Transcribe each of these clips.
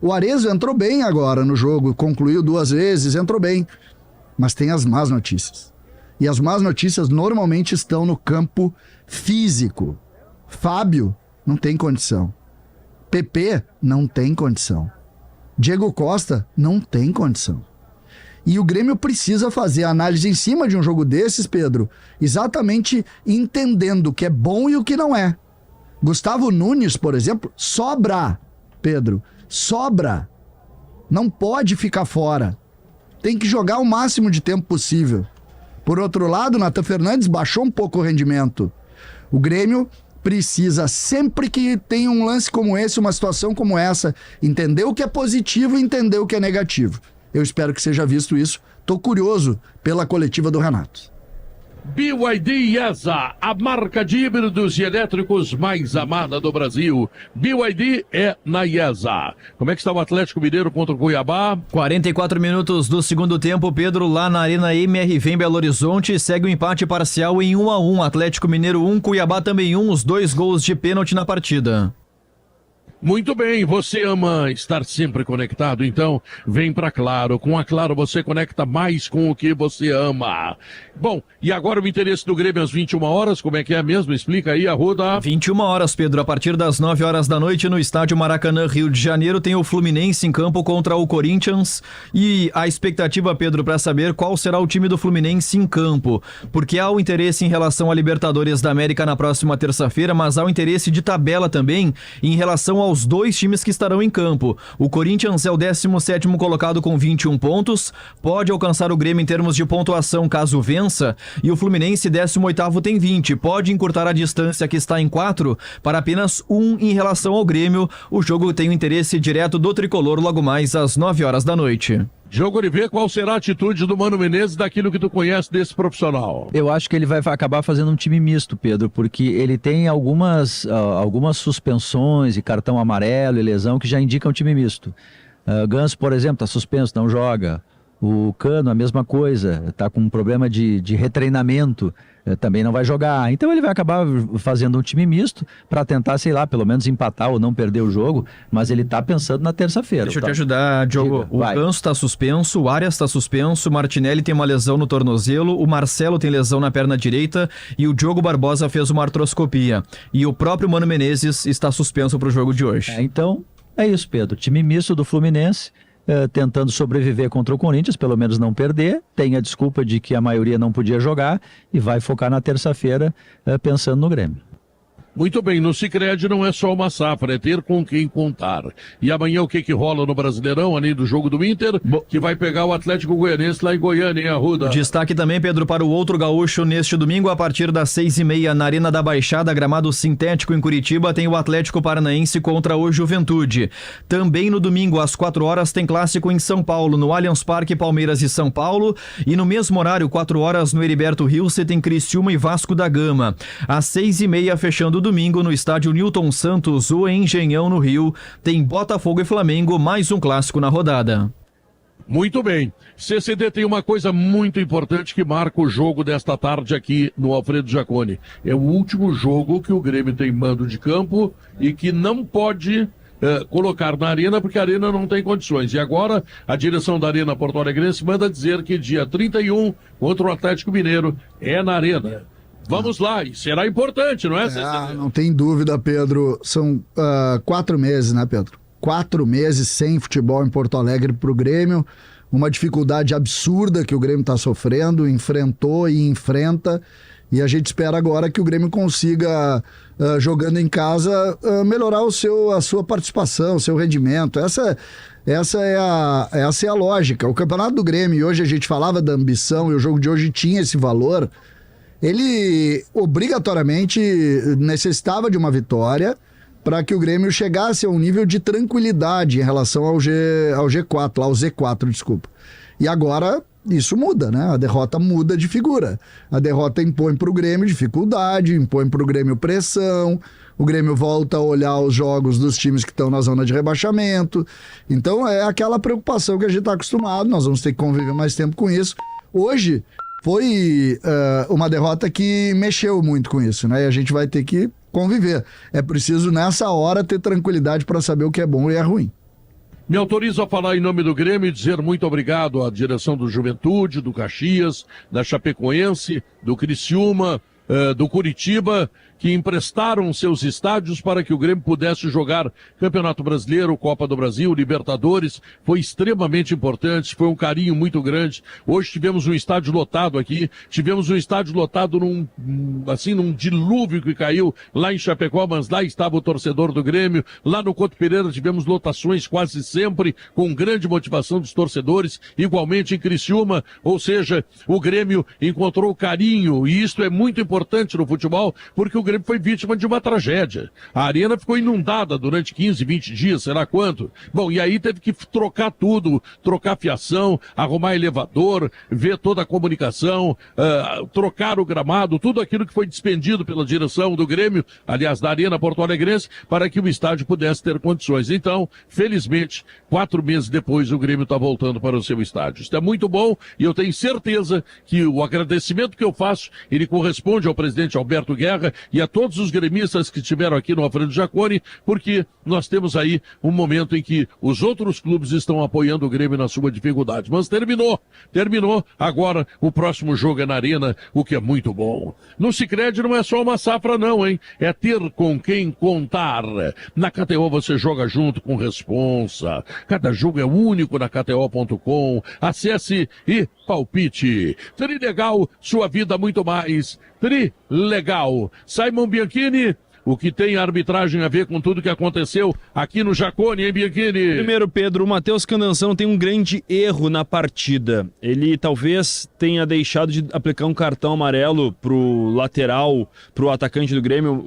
O Arezzo entrou bem agora no jogo, concluiu 2 vezes, entrou bem. Mas tem as más notícias. E as más notícias normalmente estão no campo físico. Fábio não tem condição. PP não tem condição. Diego Costa não tem condição. E o Grêmio precisa fazer a análise em cima de um jogo desses, Pedro, exatamente entendendo o que é bom e o que não é. Gustavo Nunes, por exemplo, sobra, Pedro, sobra. Não pode ficar fora. Tem que jogar o máximo de tempo possível. Por outro lado, Nathan Fernandes baixou um pouco o rendimento. O Grêmio precisa, sempre que tem um lance como esse, uma situação como essa, entender o que é positivo e entender o que é negativo. Eu espero que seja visto isso. Tô curioso pela coletiva do Renato. BYD IESA, a marca de híbridos e elétricos mais amada do Brasil. BYD é na IESA. Como é que está o Atlético Mineiro contra o Cuiabá? 44 minutos do segundo tempo, Pedro, lá na Arena MRV em Belo Horizonte, segue o empate parcial em 1-1. Atlético Mineiro 1, Cuiabá também 1, os 2 gols de pênalti na partida. Muito bem, você ama estar sempre conectado, então vem pra Claro. Com a Claro você conecta mais com o que você ama. Bom, e agora o interesse do Grêmio às 21 horas, como é que é mesmo? Explica aí, Arruda. 21 horas, Pedro, a partir das 9 horas da noite no estádio Maracanã, Rio de Janeiro, tem o Fluminense em campo contra o Corinthians. E a expectativa, Pedro, para saber qual será o time do Fluminense em campo, porque há o interesse em relação à Libertadores da América na próxima terça-feira, mas há o interesse de tabela também em relação aos 2 times que estarão em campo. O Corinthians é o 17º colocado com 21 pontos, pode alcançar o Grêmio em termos de pontuação caso vença, e o Fluminense 18º tem 20, pode encurtar a distância que está em 4 para apenas 1 em relação ao Grêmio. O jogo tem o interesse direto do tricolor logo mais às 9 horas da noite. Diogo Oliveira, qual será a atitude do Mano Menezes daquilo que tu conhece desse profissional? Eu acho que ele vai acabar fazendo um time misto, Pedro, porque ele tem algumas suspensões e cartão amarelo e lesão que já indicam time misto. Ganso, por exemplo, está suspenso, não joga. O Cano, a mesma coisa, está com um problema de retreinamento, também não vai jogar. Então ele vai acabar fazendo um time misto para tentar, sei lá, pelo menos empatar ou não perder o jogo, mas ele está pensando na terça-feira. Deixa eu te ajudar, Diogo. O Ganso está suspenso, o Arias está suspenso, o Martinelli tem uma lesão no tornozelo, o Marcelo tem lesão na perna direita e o Diogo Barbosa fez uma artroscopia. E o próprio Mano Menezes está suspenso para o jogo de hoje. Então, é isso, Pedro. Time misto do Fluminense, tentando sobreviver contra o Corinthians, pelo menos não perder, tem a desculpa de que a maioria não podia jogar e vai focar na terça-feira pensando no Grêmio. Muito bem, no Sicredi não é só uma safra, é ter com quem contar. E amanhã o que rola no Brasileirão, além do jogo do Inter, que vai pegar o Atlético Goianiense lá em Goiânia, hein, Arruda? Destaque também, Pedro, para o outro gaúcho neste domingo, a partir das 6h30 na Arena da Baixada, gramado sintético em Curitiba, tem o Atlético Paranaense contra o Juventude. Também no domingo, às 4 horas, tem clássico em São Paulo, no Allianz Parque, Palmeiras e São Paulo. E no mesmo horário, 4 horas, no Heriberto Hilse, tem Criciúma e Vasco da Gama. Às 6h30, fechando domingo no estádio Newton Santos, o Engenhão no Rio, tem Botafogo e Flamengo, mais um clássico na rodada. Muito bem, CCD tem uma coisa muito importante que marca o jogo desta tarde aqui no Alfredo Jaconi. É o último jogo que o Grêmio tem mando de campo e que não pode colocar na Arena, porque a Arena não tem condições. E agora a direção da Arena Porto Alegrense manda dizer que dia 31 contra o Atlético Mineiro é na Arena. Vamos lá, e será importante, não é? Não tem dúvida, Pedro. São 4 meses, né, Pedro? 4 meses sem futebol em Porto Alegre pro Grêmio. Uma dificuldade absurda que o Grêmio está sofrendo, enfrentou e enfrenta. E a gente espera agora que o Grêmio consiga, jogando em casa, melhorar a sua participação, o seu rendimento. Essa é a lógica. O Campeonato do Grêmio, e hoje a gente falava da ambição, e o jogo de hoje tinha esse valor. Ele obrigatoriamente necessitava de uma vitória para que o Grêmio chegasse a um nível de tranquilidade em relação ao G4, lá ao Z4, desculpa. E agora isso muda, né? A derrota muda de figura. A derrota impõe para o Grêmio dificuldade, impõe para o Grêmio pressão, o Grêmio volta a olhar os jogos dos times que estão na zona de rebaixamento. Então é aquela preocupação que a gente está acostumado, nós vamos ter que conviver mais tempo com isso. Hoje foi uma derrota que mexeu muito com isso, né? E a gente vai ter que conviver. É preciso, nessa hora, ter tranquilidade para saber o que é bom e é ruim. Me autorizo a falar em nome do Grêmio e dizer muito obrigado à direção do Juventude, do Caxias, da Chapecoense, do Criciúma, do Curitiba, que emprestaram seus estádios para que o Grêmio pudesse jogar Campeonato Brasileiro, Copa do Brasil, Libertadores. Foi extremamente importante, foi um carinho muito grande. Hoje tivemos um estádio lotado aqui, tivemos um estádio lotado num dilúvio que caiu lá em Chapecó, mas lá estava o torcedor do Grêmio. Lá no Couto Pereira tivemos lotações quase sempre, com grande motivação dos torcedores, igualmente em Criciúma, ou seja, o Grêmio encontrou carinho, e isto é muito importante no futebol, porque o Grêmio foi vítima de uma tragédia. A arena ficou inundada durante 15, 20 dias, sei lá quanto. Bom, e aí teve que trocar tudo, trocar fiação, arrumar elevador, ver toda a comunicação, trocar o gramado, tudo aquilo que foi despendido pela direção do Grêmio, aliás, da Arena Porto Alegrense, para que o estádio pudesse ter condições. Então, felizmente, 4 meses depois, o Grêmio está voltando para o seu estádio. Isso é muito bom e eu tenho certeza que o agradecimento que eu faço, ele corresponde ao presidente Alberto Guerra e a todos os gremistas que estiveram aqui no Alfredo Jaconi, porque nós temos aí um momento em que os outros clubes estão apoiando o Grêmio na sua dificuldade. Mas terminou. Agora o próximo jogo é na Arena, o que é muito bom. No Sicredi não é só uma safra não, hein? É ter com quem contar. Na KTO você joga junto com responsa. Cada jogo é único na KTO.com. Acesse e palpite. Trilegal, sua vida muito mais. Trilegal. Simon Bianchini, o que tem a arbitragem a ver com tudo que aconteceu aqui no Jaconi, hein, Bianchini? Primeiro, Pedro, o Matheus Candanção tem um grande erro na partida. Ele talvez tenha deixado de aplicar um cartão amarelo pro lateral, pro atacante do Grêmio,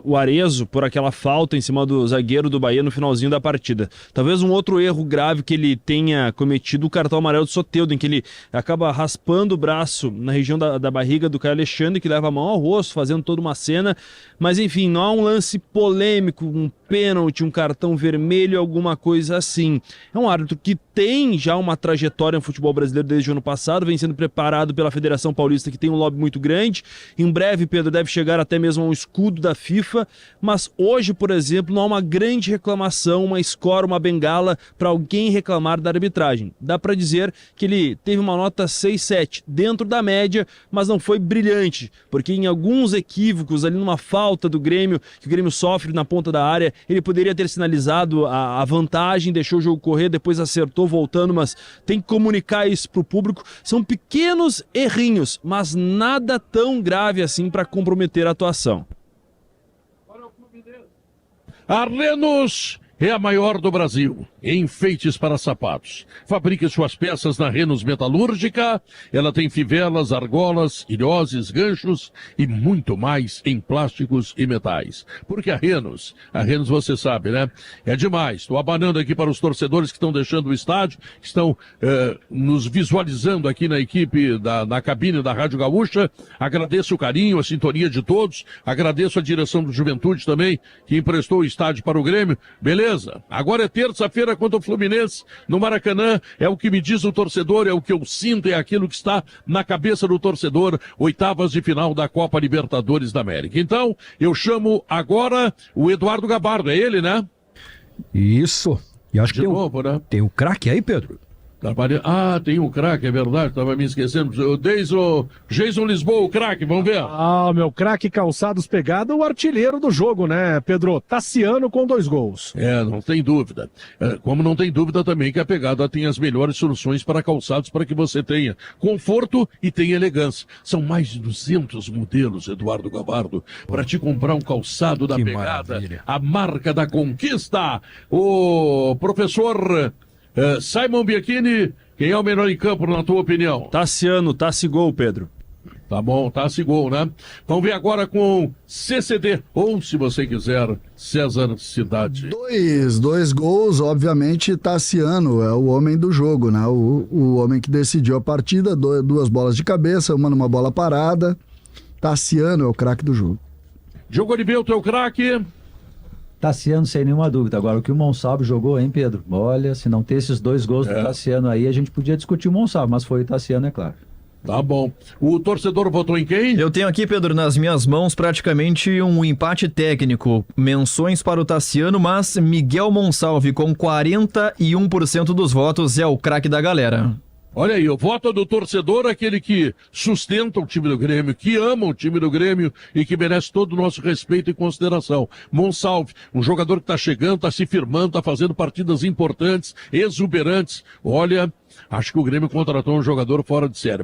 o Arezo, por aquela falta em cima do zagueiro do Bahia no finalzinho da partida. Talvez um outro erro grave que ele tenha cometido, o cartão amarelo do Soteldo, em que ele acaba raspando o braço na região da barriga do Caio Alexandre, que leva a mão ao rosto, fazendo toda uma cena, mas enfim, não há um lance polêmico, um pênalti, um cartão vermelho, alguma coisa assim. É um árbitro que tem já uma trajetória no futebol brasileiro desde o ano passado, vem sendo preparado pela Federação Paulista, que tem um lobby muito grande. Em breve, Pedro, deve chegar até mesmo a um escudo da FIFA, mas hoje, por exemplo, não há uma grande reclamação, uma score, uma bengala para alguém reclamar da arbitragem. Dá para dizer que ele teve uma nota 6-7, dentro da média, mas não foi brilhante, porque em alguns equívocos ali numa falta do Grêmio, que o Grêmio sofre na ponta da área, ele poderia ter sinalizado a vantagem, deixou o jogo correr, depois acertou voltando, mas tem que comunicar isso pro público. São pequenos errinhos, mas nada tão grave assim para comprometer a atuação. Arlenos é a maior do Brasil em enfeites para sapatos. Fabrique suas peças na Renos Metalúrgica. Ela tem fivelas, argolas, ilhoses, ganchos e muito mais em plásticos e metais. Porque a Renos você sabe, né? É demais. Estou abanando aqui para os torcedores que estão deixando o estádio, que estão nos visualizando aqui na equipe, na cabine da Rádio Gaúcha. Agradeço o carinho, a sintonia de todos. Agradeço a direção do Juventude também, que emprestou o estádio para o Grêmio. Beleza? Agora é terça-feira contra o Fluminense no Maracanã. É o que me diz o torcedor, é o que eu sinto, é aquilo que está na cabeça do torcedor. Oitavas de final da Copa Libertadores da América. Então, eu chamo agora o Eduardo Gabardo. É ele, né? Isso. E acho que né? Tem o craque aí, Pedro. Tem um craque, é verdade, estava me esquecendo. O Jason Lisboa, o craque, vamos ver. Meu craque calçados pegada, o artilheiro do jogo, né, Pedro? Tassiano com 2 gols. Não tem dúvida. Como não tem dúvida também que a pegada tem as melhores soluções para calçados para que você tenha conforto e tenha elegância. São mais de 200 modelos, Eduardo Gabardo, para te comprar um calçado da pegada, maravilha. A marca da conquista. O professor Simon Bianchini, quem é o melhor em campo, na tua opinião? Tassiano, Tassigol, Pedro. Tá bom, Tassigol, né? Vamos ver agora com CCD, ou se você quiser, César Cidade. Dois gols, obviamente, Tassiano é o homem do jogo, né? O homem que decidiu a partida, 2 bolas de cabeça, uma numa bola parada. Tassiano é o craque do jogo. Diogo Oliveira, é o craque. Tassiano, sem nenhuma dúvida. Agora, o que o Monsalvo jogou, hein, Pedro? Olha, se não ter esses 2 gols do Tassiano aí, a gente podia discutir o Monsalvo, mas foi o Tassiano, é claro. Tá bom. O torcedor votou em quem? Eu tenho aqui, Pedro, nas minhas mãos praticamente um empate técnico. Menções para o Tassiano, mas Miguel Monsalve com 41% dos votos é o craque da galera. Olha aí, o voto do torcedor, aquele que sustenta o time do Grêmio, que ama o time do Grêmio e que merece todo o nosso respeito e consideração. Monsalve, um jogador que está chegando, está se firmando, está fazendo partidas importantes, exuberantes. Olha, acho que o Grêmio contratou um jogador fora de série.